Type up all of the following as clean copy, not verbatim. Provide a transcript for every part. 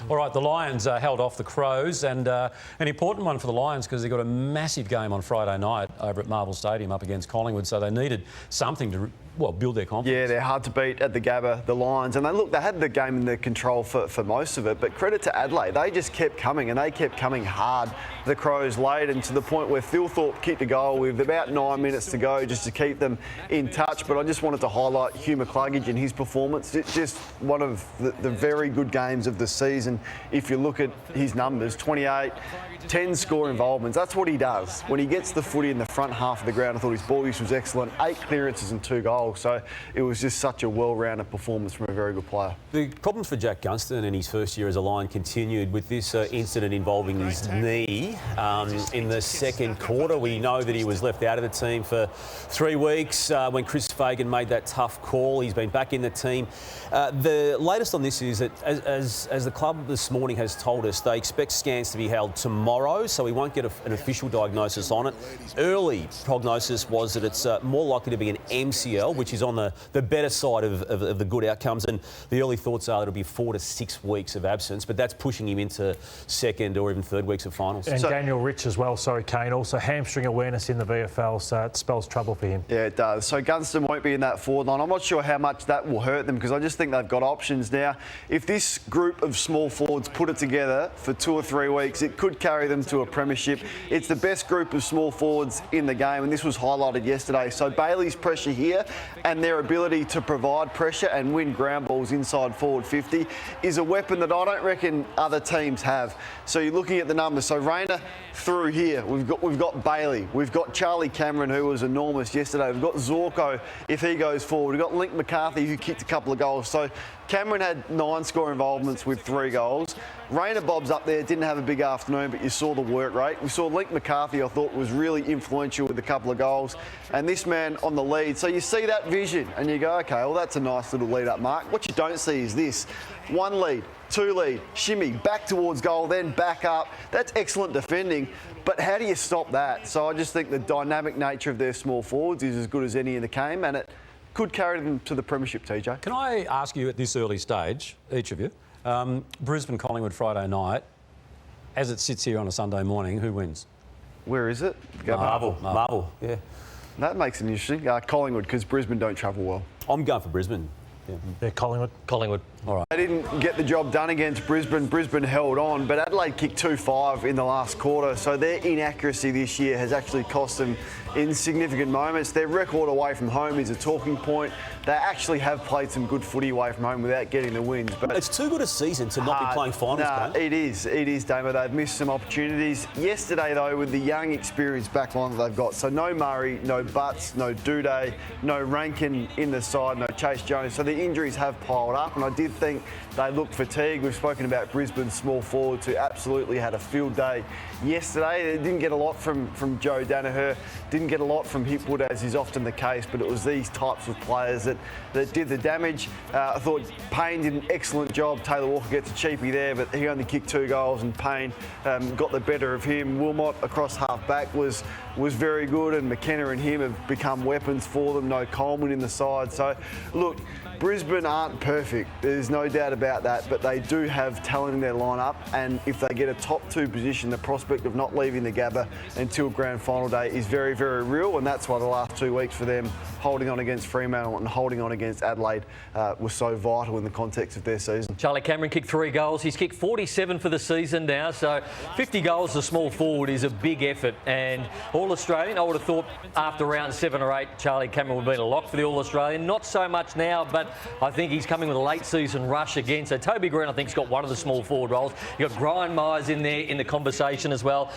All right, the Lions held off the Crows, and an important one for the Lions because they've got a massive game on Friday night over at Marvel Stadium up against Collingwood, so they needed something to, well, build their confidence. Yeah, they're hard to beat at the Gabba, the Lions. And they had the game in their control for most of it, but credit to Adelaide. They just kept coming, and they kept coming hard. The Crows late, and to the point where Thilthorpe kicked a goal with about 9 minutes to go just to keep them in touch. But I just wanted to highlight Hugh McCluggage and his performance. It's just one of the very good games of the season. If you look at his numbers, 28, 10 score involvements. That's what he does. When he gets the footy in the front half of the ground, I thought his ball use was excellent. 8 clearances and 2 goals. So it was just such a well-rounded performance from a very good player. The problems for Jack Gunston in his first year as a Lion continued with this incident involving his knee in the second quarter. We know that he was left out of the team for 3 weeks when Chris Fagan made that tough call. He's been back in the team. The latest on this is that, as the club this morning has told us, they expect scans to be held tomorrow, so we won't get an official diagnosis on it. Early prognosis was that it's more likely to be an MCL, which is on the better side of the good outcomes, and the early thoughts are it'll be 4 to 6 weeks of absence, but that's pushing him into second or even third weeks of finals. And Daniel Rich as well, Kane, also hamstring awareness in the VFL, so it spells trouble for him. Yeah, it does. So Gunston won't be in that forward line. I'm not sure how much that will hurt them because I just think they've got options now. If this group of small forwards put it together for 2 or 3 weeks, it could carry them to a premiership. It's the best group of small forwards in the game, and this was highlighted yesterday. So Bailey's pressure here and their ability to provide pressure and win ground balls inside forward 50 is a weapon that I don't reckon other teams have. So you're looking at the numbers. So Rayner through here, we've got Bailey, we've got Charlie Cameron, who was enormous yesterday, we've got Zorko if he goes forward, we've got Link McCarthy who kicked a couple of goals. So Cameron had 9 score involvements with 3 goals. Rayner Bob's up there, didn't have a big afternoon, but you saw the work rate. We saw Link McCarthy, I thought, was really influential with a couple of goals. And this man on the lead. So you see that vision and you go, OK, well, that's a nice little lead-up mark. What you don't see is this. 1 lead, 2 lead, shimmy, back towards goal, then back up. That's excellent defending. But how do you stop that? So I just think the dynamic nature of their small forwards is as good as any in the game, and it could carry them to the premiership, TJ. Can I ask you at this early stage, each of you, Brisbane Collingwood Friday night, as it sits here on a Sunday morning, who wins? Where is it? Marvel, yeah. That makes it interesting. Collingwood, because Brisbane don't travel well. I'm going for Brisbane. Yeah, Collingwood. All right. They didn't get the job done against Brisbane. Brisbane held on, but Adelaide kicked 2-5 in the last quarter. So their inaccuracy this year has actually cost them in significant moments. Their record away from home is a talking point. They actually have played some good footy away from home without getting the wins. But it's too good a season to not be playing finals, It is, Damo. They've missed some opportunities. Yesterday, though, with the young, experienced back line that they've got, so no Murray, no Butts, no Duday, no Rankin in the side, no Chase Jones. So the injuries have piled up, and I did think they looked fatigued. We've spoken about Brisbane's small forwards who absolutely had a field day yesterday. They didn't get a lot from Joe Danaher, didn't get a lot from Hipwood, as is often the case, but it was these types of players that did the damage. I thought Payne did an excellent job. Taylor Walker gets a cheapie there, but he only kicked 2 goals, and Payne got the better of him. Wilmot across half-back was very good, and McKenna and him have become weapons for them. No Coleman in the side. So, look, Brisbane aren't perfect. There's no doubt about that, but they do have talent in their lineup, and if they get a top 2 position, the prospect of not leaving the Gabba until grand final day is very, very real, and that's why the last 2 weeks for them holding on against Fremantle and holding on against Adelaide was so vital in the context of their season. Charlie Cameron kicked 3 goals. He's kicked 47 for the season now, so 50 goals as a small forward is a big effort, and All-Australian, I would have thought after round 7 or 8, Charlie Cameron would have been a lock for the All-Australian. Not so much now, but I think he's coming with a late season rush again. So Toby Green, I think, has got one of the small forward roles. You've got Brian Myers in there in the conversation as well.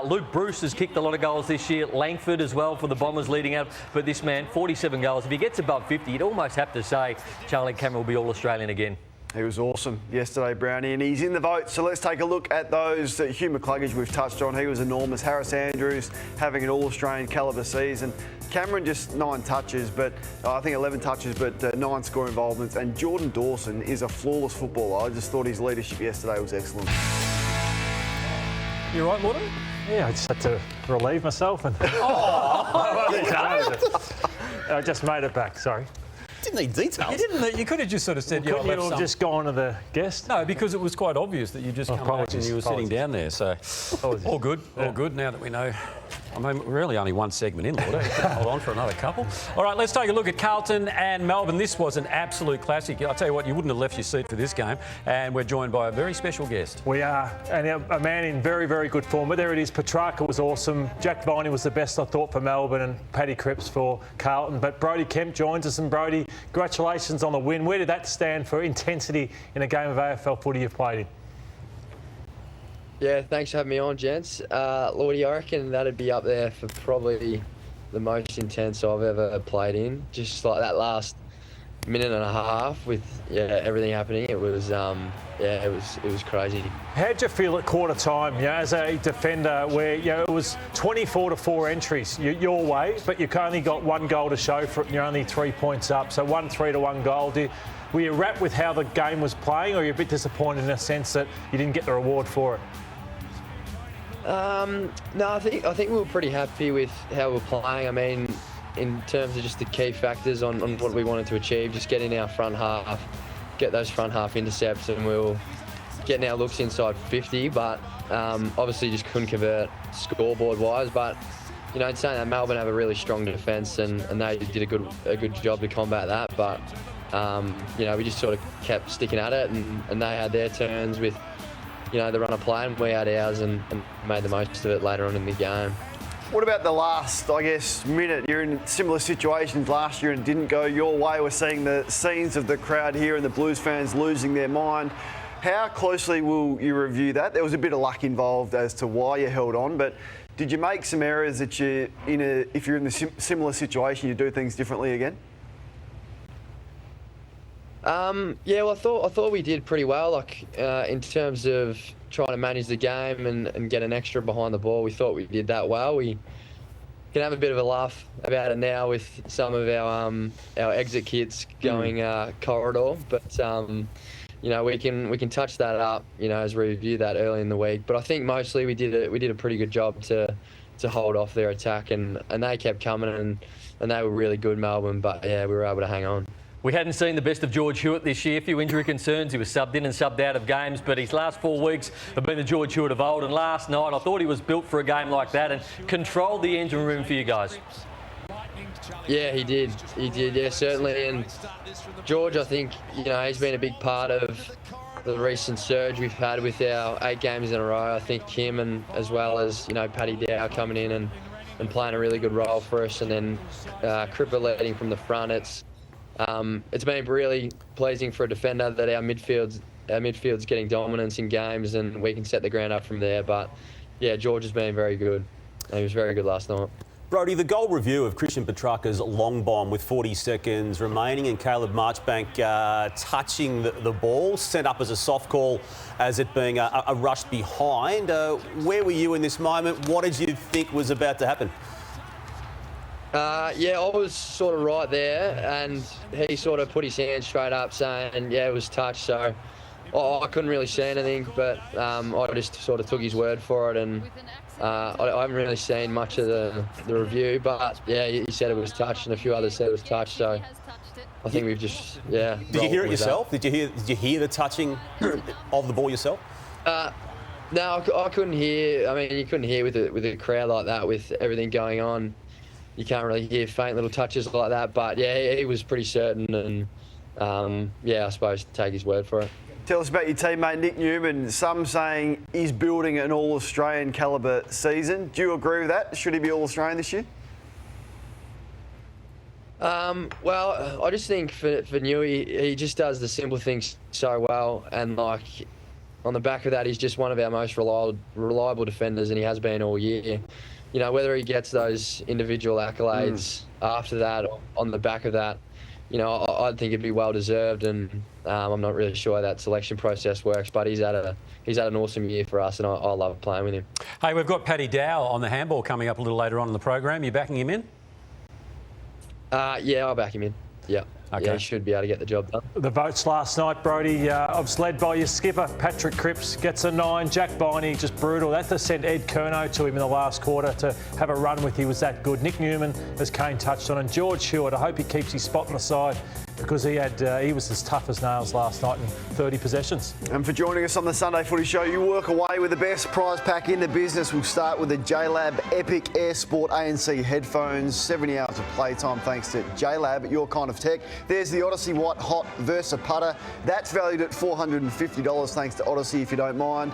Luke Bruce has kicked a lot of goals this year. Langford as well for the Bombers leading out. But this man, 47 goals. If he gets above 50, you'd almost have to say Charlie Cameron will be All-Australian again. He was awesome yesterday, Brownie, and he's in the vote. So let's take a look at those. Hugh McCluggage we've touched on. He was enormous. Harris Andrews having an All-Australian calibre season. Cameron just 9 touches, but I think 11 touches, but 9 score involvements. And Jordan Dawson is a flawless footballer. I just thought his leadership yesterday was excellent. You all right, Morton? Yeah, I just had to relieve myself and... I just made it back, sorry. didn't need details. You didn't. You could have just sort of said, Couldn't you have just gone to the guest? No, because it was quite obvious that you just come back and you were sitting down there. So all good, all good. Now that we know. I mean, we're really only one segment in, Lauder. Hold on for another couple. All right, let's take a look at Carlton and Melbourne. This was an absolute classic. I'll tell you what, you wouldn't have left your seat for this game. And we're joined by a very special guest. We are, and a man in very, very good form. But there it is. Petrarca was awesome. Jack Viney was the best, I thought, for Melbourne, and Paddy Cripps for Carlton. But Brodie Kemp joins us, and Brodie, congratulations on the win. Where did that stand for intensity in a game of AFL footy you've played in? Yeah, thanks for having me on, gents. Lordy, I reckon that'd be up there for probably the most intense I've ever played in. Just like that last minute and a half with everything happening, it was it was crazy. How'd you feel at quarter time? As a defender, where it was 24-4 entries your way, but you only got one goal to show for it, and you're only 3 points up. So 1-3 to 1 goal. Were you wrapped with how the game was playing, or are you a bit disappointed in a sense that you didn't get the reward for it? No, I think we were pretty happy with how we were playing. I mean, in terms of just the key factors on what we wanted to achieve, just getting our front half, get those front half intercepts, and we were getting our looks inside 50, but obviously just couldn't convert scoreboard-wise. But, in saying that, Melbourne have a really strong defence, and they did a good job to combat that. But, we just sort of kept sticking at it, and they had their turns with the run of play, and we had ours and made the most of it later on in the game. What about the last, minute? You're in similar situations last year and it didn't go your way. We're seeing the scenes of the crowd here and the Blues fans losing their mind. How closely will you review that? There was a bit of luck involved as to why you held on, but did you make some errors that if you're in a similar situation, you do things differently again? Well, I thought we did pretty well, in terms of trying to manage the game and get an extra behind the ball. We thought we did that well. We can have a bit of a laugh about it now with some of our exit kits going corridor, but we can touch that up, as we review that early in the week. But I think mostly we did a pretty good job to hold off their attack, and they kept coming and they were really good, Melbourne. But we were able to hang on. We hadn't seen the best of George Hewitt this year. A few injury concerns. He was subbed in and subbed out of games, but his last 4 weeks have been the George Hewitt of old. And last night, I thought he was built for a game like that and controlled the engine room for you guys. Yeah, he did. Yeah, certainly. And George, I think, he's been a big part of the recent surge we've had with our 8 games in a row. I think him, and as well as, Paddy Dow coming in and playing a really good role for us, and then Cripper leading from the front. It's been really pleasing for a defender that our midfield's getting dominance in games, and we can set the ground up from there. But yeah, George has been very good, and he was very good last night. Brodie, the goal review of Christian Petrarca's long bomb with 40 seconds remaining and Caleb Marchbank touching the ball, sent up as a soft call as it being a rush behind. Where were you in this moment? What did you think was about to happen? I was sort of right there, and he sort of put his hand straight up saying, it was touch. So I couldn't really see anything, but I just sort of took his word for it, and I haven't really seen much of the review, but he said it was touch, and a few others said it was touch. So I think we've just Did you hear it yourself? Did you hear the touching of the ball yourself? No, I couldn't hear. I mean, you couldn't hear with a crowd like that, with everything going on. You can't really hear faint little touches like that, but he was pretty certain, and I suppose take his word for it. Tell us about your teammate Nick Newman. Some saying he's building an All-Australian calibre season. Do you agree with that? Should he be All-Australian this year? Well, I just think for Newey, he just does the simple things so well, and on the back of that, he's just one of our most reliable defenders, and he has been all year. Whether he gets those individual accolades after that, or on the back of that, I think it'd be well deserved, and I'm not really sure how that selection process works, but he's had an awesome year for us, and I love playing with him. Hey, we've got Paddy Dow on the handball coming up a little later on in the program. You backing him in? I'll back him in. Yeah. Okay. Yeah, he should be able to get the job done. The votes last night, Brodie, obviously led by your skipper, Patrick Cripps, gets a 9. Jack Viney, just brutal. That to send Ed Curnow to him in the last quarter to have a run with. He was that good. Nick Newman, as Kane touched on, and George Hewitt. I hope he keeps his spot on the side. because he was as tough as nails last night in 30 possessions. And for joining us on the Sunday Footy Show, you walk away with the best prize pack in the business. We'll start with the JLab Epic Air Sport ANC headphones. 70 hours of playtime thanks to JLab, your kind of tech. There's the Odyssey White Hot Versa Putter. That's valued at $450 thanks to Odyssey, if you don't mind.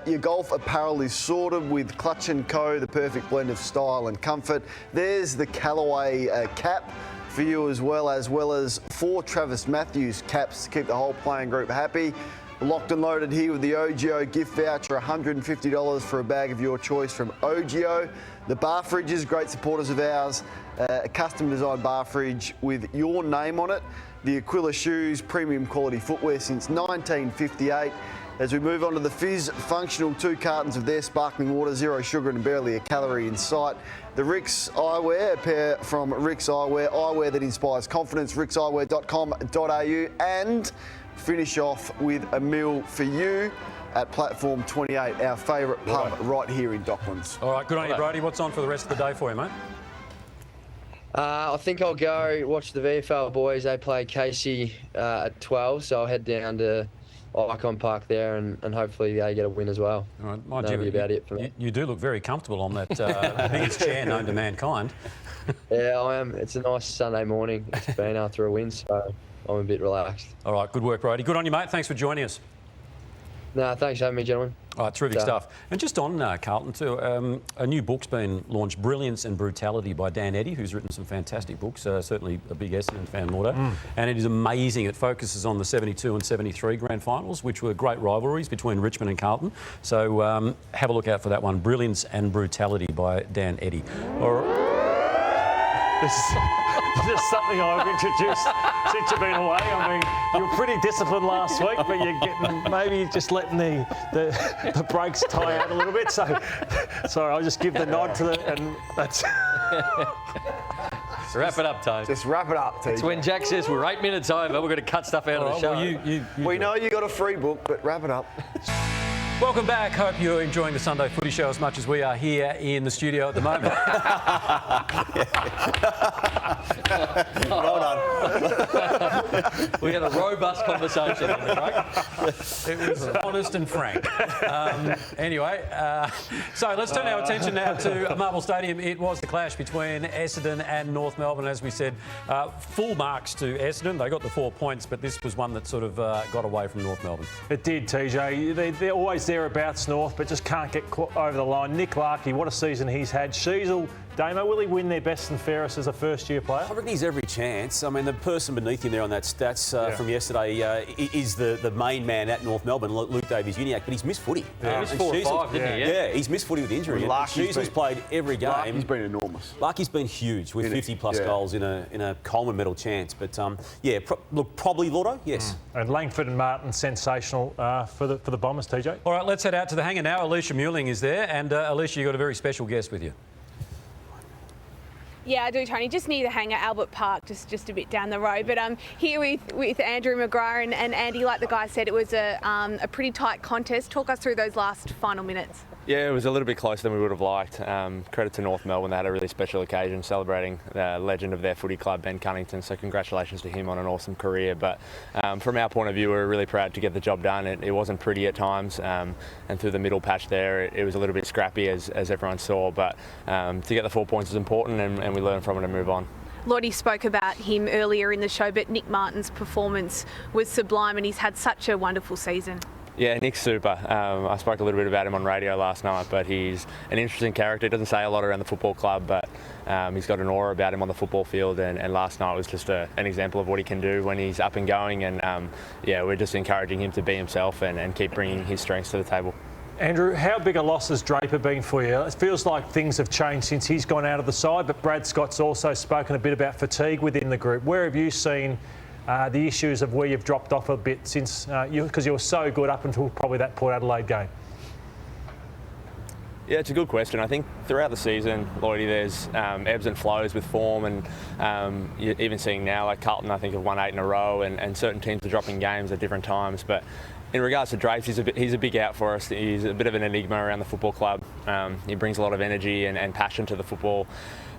Your golf apparel is sorted with Clutch & Co, the perfect blend of style and comfort. There's the Callaway cap for you as well as 4 Travis Matthews caps to keep the whole playing group happy. Locked and loaded here with the OGO gift voucher, $150 for a bag of your choice from OGO. The bar fridges, great supporters of ours, a custom designed bar fridge with your name on it. The Aquila shoes, premium quality footwear since 1958. As we move on to the Fizz Functional, 2 cartons of their sparkling water, 0 sugar and barely a calorie in sight. The Rix Eyewear, a pair from Rix Eyewear, eyewear that inspires confidence, rixeyewear.com.au, and finish off with a meal for you at Platform 28, our favourite pub right here in Docklands. All right, good on you, Brodie. What's on for the rest of the day for you, mate? I think I'll go watch the VFL boys. They play Casey at 12, so I'll head down to Icon Park there and hopefully they get a win as well. All right, mind That'll be about it for me. You do look very comfortable on that biggest chair known to mankind. Yeah, I am. It's a nice Sunday morning. It's been after a win, so I'm a bit relaxed. All right, good work, Brodie. Good on you, mate. Thanks for joining us. No, thanks for having me, gentlemen. All right, terrific stuff. And just on Carlton too, a new book's been launched, Brilliance and Brutality by Dan Eddy, who's written some fantastic books, certainly a big Essendon fan, Mordo. And it is amazing. It focuses on the 72 and 73 grand finals, which were great rivalries between Richmond and Carlton. So have a look out for that one, Brilliance and Brutality by Dan Eddy. This is something I've introduced since you've been away. I mean, you were pretty disciplined last week, but you're getting maybe just letting the brakes tie out a little bit. So, sorry, I'll just give the nod to and that's. Wrap it up, Tone. Just wrap it up, It's when Jack says we're 8 minutes over, we're going to cut stuff out of the show. Well, we know you got a free book, but wrap it up. Welcome back. Hope you're enjoying the Sunday Footy Show as much as we are here in the studio at the moment. Well done. We had a robust conversation on the break. It was honest and frank. Anyway, so let's turn our attention now to Marvel Stadium. It was the clash between Essendon and North Melbourne. As we said, full marks to Essendon. They got the 4 points, but this was one that sort of got away from North Melbourne. It did, TJ. They're always thereabouts North, but just can't get over the line. Nick Larkey, what a season he's had. Sheasel, Damo, will he win their best and fairest as a first-year player? I reckon he's every chance. I mean, the person beneath him there on that stats from yesterday is the main man at North Melbourne, Luke Davies-Uniacke, but he's missed footy. He missed 4 or 5, didn't he? Yeah, he's missed footy with injury. Sheasel's played every game. Larky's been enormous. Larky's been huge with 50-plus goals in a Coleman medal chance. But, look, probably Lordo, yes. And Langford and Martin, sensational for the Bombers, TJ. All right, let's head out to the hangar now. Alicia Muling is there. And, Alicia, you've got a very special guest with you. Yeah, I do, Tony. Just near the hangar, Albert Park, just a bit down the road. But I'm here with Andrew McGrath and Andy. Like the guy said, it was a pretty tight contest. Talk us through those last final minutes. Yeah, it was a little bit closer than we would have liked. Credit to North Melbourne, they had a really special occasion celebrating the legend of their footy club, Ben Cunnington, so congratulations to him on an awesome career. But from our point of view, we're really proud to get the job done. It wasn't pretty at times, and through the middle patch there, it was a little bit scrappy as everyone saw, but to get the 4 points is important and we learn from it and move on. Lottie spoke about him earlier in the show, but Nick Martin's performance was sublime and he's had such a wonderful season. Yeah, Nick's super. I spoke a little bit about him on radio last night, but he's an interesting character. He doesn't say a lot around the football club, but he's got an aura about him on the football field, and last night was just an example of what he can do when he's up and going, and we're just encouraging him to be himself and keep bringing his strengths to the table. Andrew, how big a loss has Draper been for you? It feels like things have changed since he's gone out of the side, but Brad Scott's also spoken a bit about fatigue within the group. Where have you seen the issues of where you've dropped off a bit since because you were so good up until probably that Port Adelaide game? Yeah, it's a good question. I think throughout the season, Lloydie, there's ebbs and flows with form, and you're even seeing now, like Carlton, I think have won 8 in a row, and certain teams are dropping games at different times. But in regards to Drapes, he's a big out for us. He's a bit of an enigma around the football club. He brings a lot of energy and passion to the football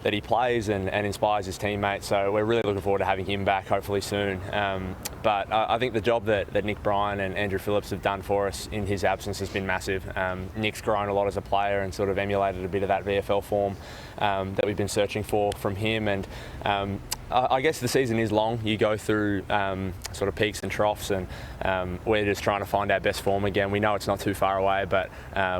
that he plays and inspires his teammates. So we're really looking forward to having him back hopefully soon. But I think the job that Nick Bryan and Andrew Phillips have done for us in his absence has been massive. Nick's grown a lot as a player and sort of emulated a bit of that VFL form that we've been searching for from him. And I guess the season is long. You go through sort of peaks and troughs, and we're just trying to find our best form again. We know it's not too far away, but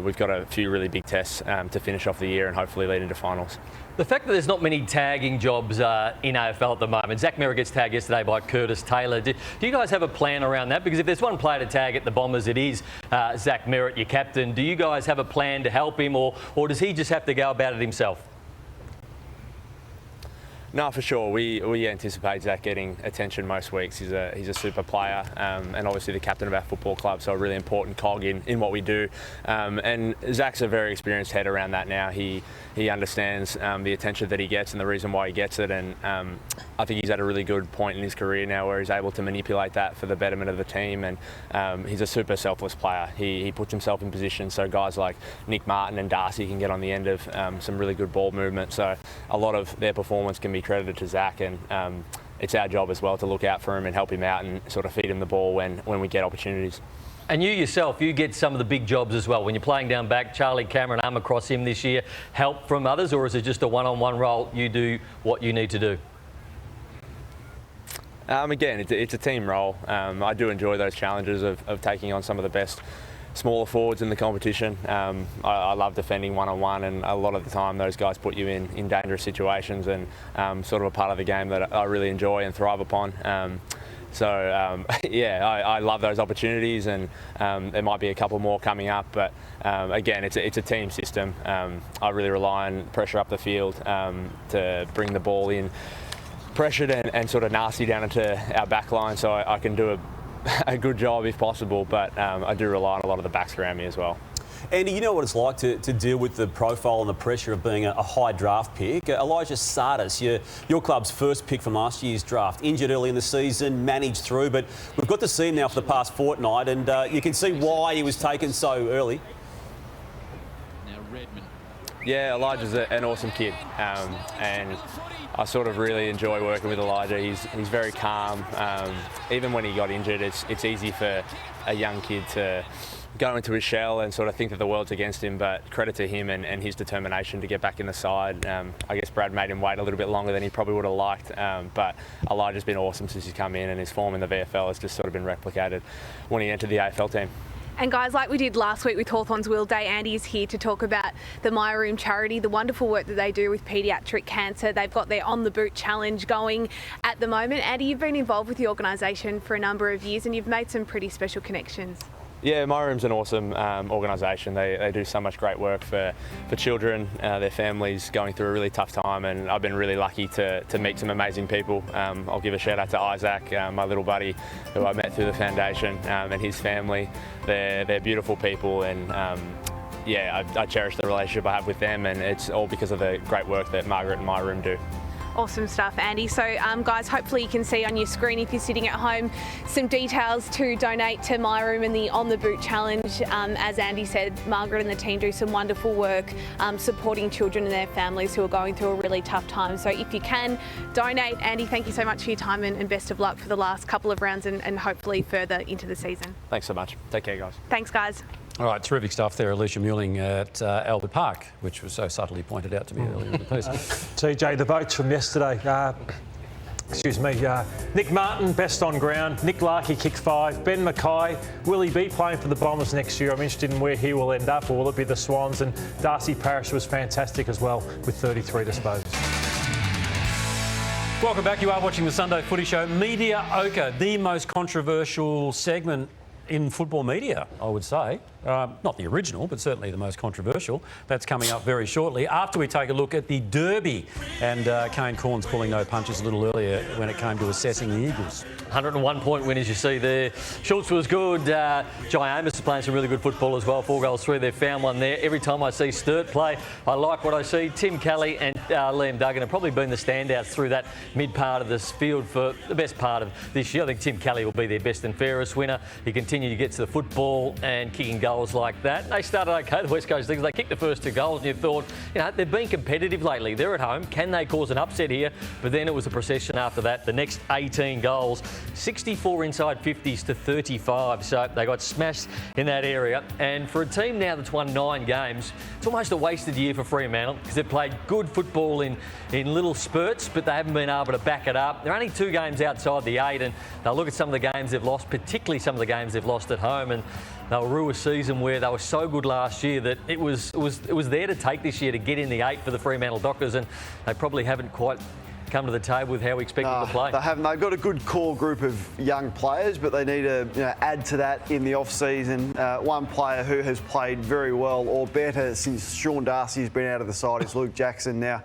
we've got a few really big tests to finish off the year and hopefully lead into finals. The fact that there's not many tagging jobs in AFL at the moment. Zach Merritt gets tagged yesterday by Curtis Taylor. Do you guys have a plan around that? Because if there's one player to tag at the Bombers, it is Zach Merritt, your captain. Do you guys have a plan to help him, or does he just have to go about it himself? No, for sure. We anticipate Zach getting attention most weeks. He's a super player and obviously the captain of our football club, so a really important cog in what we do. And Zach's a very experienced head around that now. He understands the attention that he gets and the reason why he gets it. And I think he's at a really good point in his career now where he's able to manipulate that for the betterment of the team. And he's a super selfless player. He puts himself in position so guys like Nick Martin and Darcy can get on the end of some really good ball movement. So a lot of their performance can be credited to Zach, and it's our job as well to look out for him and help him out and sort of feed him the ball when we get opportunities. And you yourself, you get some of the big jobs as well. When you're playing down back, Charlie Cameron, arm across him this year, help from others, or is it just a one-on-one role? You do what you need to do? Again, it's a team role. I do enjoy those challenges of taking on some of the best smaller forwards in the competition. I love defending one-on-one, and a lot of the time those guys put you in dangerous situations, and sort of a part of the game that I really enjoy and thrive upon. I love those opportunities, and there might be a couple more coming up, but again, it's a team system. I really rely on pressure up the field to bring the ball in pressured and sort of nasty down into our back line, so I can do a good job if possible, but I do rely on a lot of the backs around me as well. Andy, you know what it's like to deal with the profile and the pressure of being a high draft pick. Elijah Sardis, your club's first pick from last year's draft, injured early in the season, managed through, but we've got to see him now for the past fortnight, and you can see why he was taken so early. Yeah, Elijah's an awesome kid, and I sort of really enjoy working with Elijah. He's very calm. Even when he got injured, it's easy for a young kid to go into his shell and sort of think that the world's against him, but credit to him and his determination to get back in the side. I guess Brad made him wait a little bit longer than he probably would have liked, but Elijah's been awesome since he's come in, and his form in the VFL has just sort of been replicated when he entered the AFL team. And guys, like we did last week with Hawthorn's Will Day, Andy is here to talk about the My Room charity, the wonderful work that they do with paediatric cancer. They've got their On the Boot challenge going at the moment. Andy, you've been involved with the organisation for a number of years and you've made some pretty special connections. Yeah, My Room's an awesome organisation. They do so much great work for children, their families going through a really tough time, and I've been really lucky to meet some amazing people. I'll give a shout out to Isaac, my little buddy, who I met through the foundation, and his family. They're beautiful people, and I cherish the relationship I have with them, and it's all because of the great work that Margaret and My Room do. Awesome stuff, Andy. So, guys, hopefully you can see on your screen, if you're sitting at home, some details to donate to My Room and the On the Boot challenge. As Andy said, Margaret and the team do some wonderful work supporting children and their families who are going through a really tough time. So if you can, donate. Andy, thank you so much for your time and best of luck for the last couple of rounds and hopefully further into the season. Thanks so much. Take care, guys. Thanks, guys. All right, terrific stuff there, Alicia Muling at Albert Park, which was so subtly pointed out to me earlier in the piece. TJ, the votes from yesterday. Nick Martin, best on ground. Nick Larkey, kicked 5. Ben Mackay, will he be playing for the Bombers next year? I'm interested in where he will end up, or will it be the Swans? And Darcy Parish was fantastic as well, with 33 disposals. Welcome back. You are watching the Sunday Footy Show. Media Ochre, the most controversial segment in football media, I would say. Not the original, but certainly the most controversial. That's coming up very shortly after we take a look at the Derby. And Kane Cornes pulling no punches a little earlier when it came to assessing the Eagles. 101-point win, as you see there. Schultz was good. Jai Amos is playing some really good football as well. 4 goals, 3. They've found one there. Every time I see Sturt play, I like what I see. Tim Kelly and Liam Duggan have probably been the standouts through that mid part of this field for the best part of this year. I think Tim Kelly will be their best and fairest winner. He continued to get to the football and kicking goals like that. They started okay, the West Coast Things. They kicked the first 2 goals and you thought, they've been competitive lately. They're at home. Can they cause an upset here? But then it was a procession after that. The next 18 goals, 64 inside 50s to 35. So they got smashed in that area. And for a team now that's won 9 games, it's almost a wasted year for Fremantle because they've played good football in little spurts, but they haven't been able to back it up. They're only 2 games outside the 8, and they'll look at some of the games they've lost, particularly some of the games they've lost at home, and they'll rue a season where they were so good last year that it was there to take this year to get in the 8 for the Fremantle Dockers, and they probably haven't quite come to the table with how we expect them to play. They haven't. They've got a good core group of young players, but they need to add to that in the off-season. One player who has played very well or better since Sean Darcy's been out of the side is Luke Jackson. Now,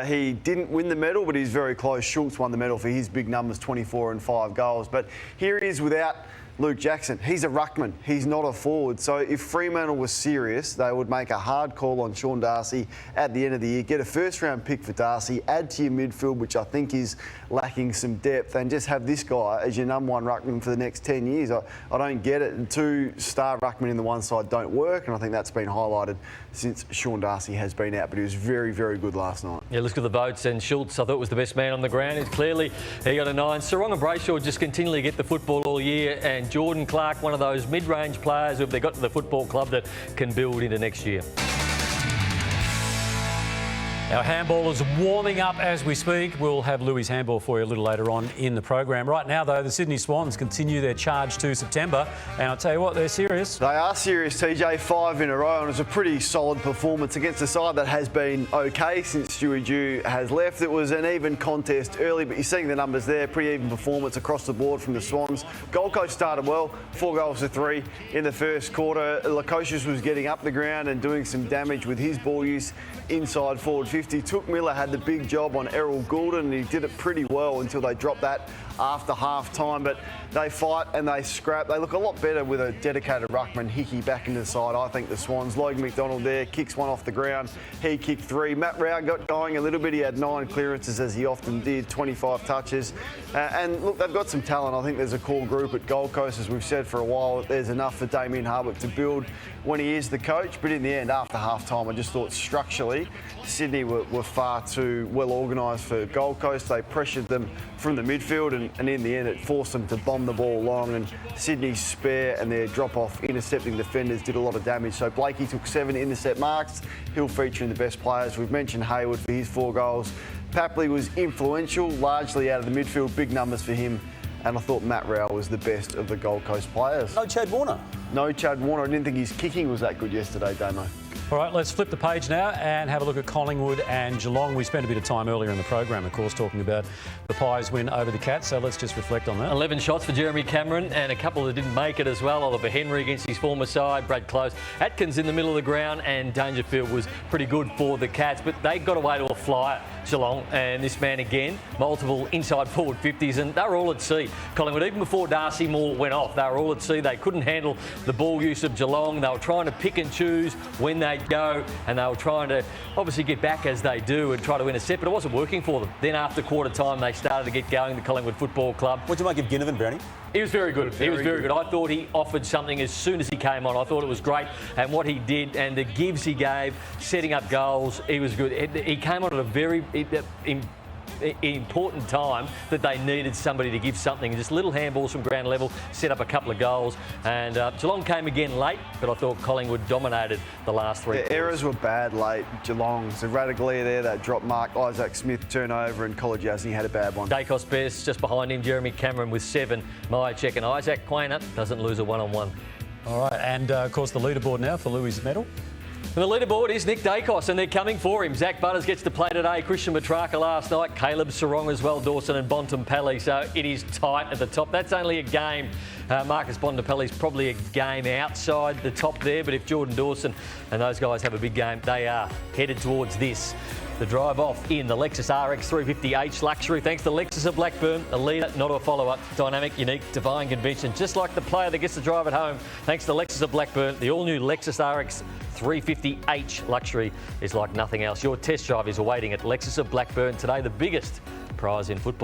he didn't win the medal, but he's very close. Schultz won the medal for his big numbers, 24 and 5 goals. But here he is without Luke Jackson. He's a ruckman. He's not a forward. So if Fremantle was serious, they would make a hard call on Sean Darcy at the end of the year, get a first-round pick for Darcy, add to your midfield, which I think is lacking some depth, and just have this guy as your number 1 ruckman for the next 10 years. I don't get it. 2 star ruckmen in the one side don't work, and I think that's been highlighted since Sean Darcy has been out, but he was very, very good last night. Yeah, let's look at the votes, and Schultz, I thought, was the best man on the ground. It's clearly, he got a 9. Sarong and Brayshaw just continually get the football all year, and Jordan Clark, one of those mid-range players who, if they got to the football club, that can build into next year. Our handballers warming up as we speak. We'll have Louis' handball for you a little later on in the program. Right now, though, the Sydney Swans continue their charge to September. And I'll tell you what, they're serious. They are serious, TJ. 5 in a row, and it's a pretty solid performance against a side that has been okay since Stewie Dew has left. It was an even contest early, but you're seeing the numbers there. Pretty even performance across the board from the Swans. Gold Coast started well, 4 goals to 3 in the first quarter. Lukosius was getting up the ground and doing some damage with his ball use inside forward 50. Took Miller had the big job on Errol Goulden, and he did it pretty well until they dropped that after half time. But they fight and they scrap. They look a lot better with a dedicated ruckman, Hickey, back into the side. I think the Swans. Logan McDonald there kicks one off the ground. He kicked 3. Matt Rao got going a little bit. He had 9 clearances, as he often did, 25 touches. And look, they've got some talent. I think there's a core group at Gold Coast, as we've said for a while. There's enough for Damien Hardwick to build when he is the coach. But in the end, after half time, I just thought structurally Sydney were far too well organised for Gold Coast. They pressured them from the midfield, and in the end it forced them to bomb the ball long, and Sydney's spare and their drop-off intercepting defenders did a lot of damage. So Blakey took 7 intercept marks. He'll feature in the best players. We've mentioned Hayward for his 4 goals. Papley was influential, largely out of the midfield, big numbers for him. And I thought Matt Rao was the best of the Gold Coast players. No Chad Warner. No Chad Warner. I didn't think his kicking was that good yesterday, Damo. All right, let's flip the page now and have a look at Collingwood and Geelong. We spent a bit of time earlier in the program, of course, talking about the Pies win over the Cats, so let's just reflect on that. 11 shots for Jeremy Cameron, and a couple that didn't make it as well. Oliver Henry against his former side, Brad Close. Atkins in the middle of the ground, and Dangerfield was pretty good for the Cats, but they got away to a flyer, Geelong, and this man again, multiple inside forward 50s, and they were all at sea. Collingwood, even before Darcy Moore went off, they were all at sea. They couldn't handle the ball use of Geelong. They were trying to pick and choose when they'd go, and they were trying to obviously get back as they do and try to intercept, but it wasn't working for them. Then after quarter time, they started to get going, the Collingwood Football Club. What do you make of Ginnivan, Brownie? He was very good. He was very good. I thought he offered something as soon as he came on. I thought it was great. And what he did and the gives he gave, setting up goals, he was good. He came on at a very important time that they needed somebody to give something. Just little handballs from ground level, set up a couple of goals. And Geelong came again late, but I thought Collingwood dominated the last 3 quarters. Errors were bad late. Geelong, so Radaglia there, that drop mark, Isaac Smith turnover, and Kolodjasny had a bad one. Dacos best, just behind him, Jeremy Cameron with 7. Myercheck and Isaac Quainer doesn't lose a one-on-one. All right, and of course the leaderboard now for Louis' medal. And the leaderboard is Nick Dacos, and they're coming for him. Zach Butters gets to play today. Christian Petrarca last night. Caleb Sarong as well. Dawson and Bontempelli. So it is tight at the top. That's only a game. Marcus Bontempelli's probably a game outside the top there. But if Jordan Dawson and those guys have a big game, they are headed towards this. The drive off in the Lexus RX 350H Luxury. Thanks to Lexus of Blackburn, a leader, not a follower. Dynamic, unique, divine convention. Just like the player that gets to drive at home. Thanks to Lexus of Blackburn, the all-new Lexus RX 350H Luxury is like nothing else. Your test drive is awaiting at Lexus of Blackburn today, the biggest prize in football.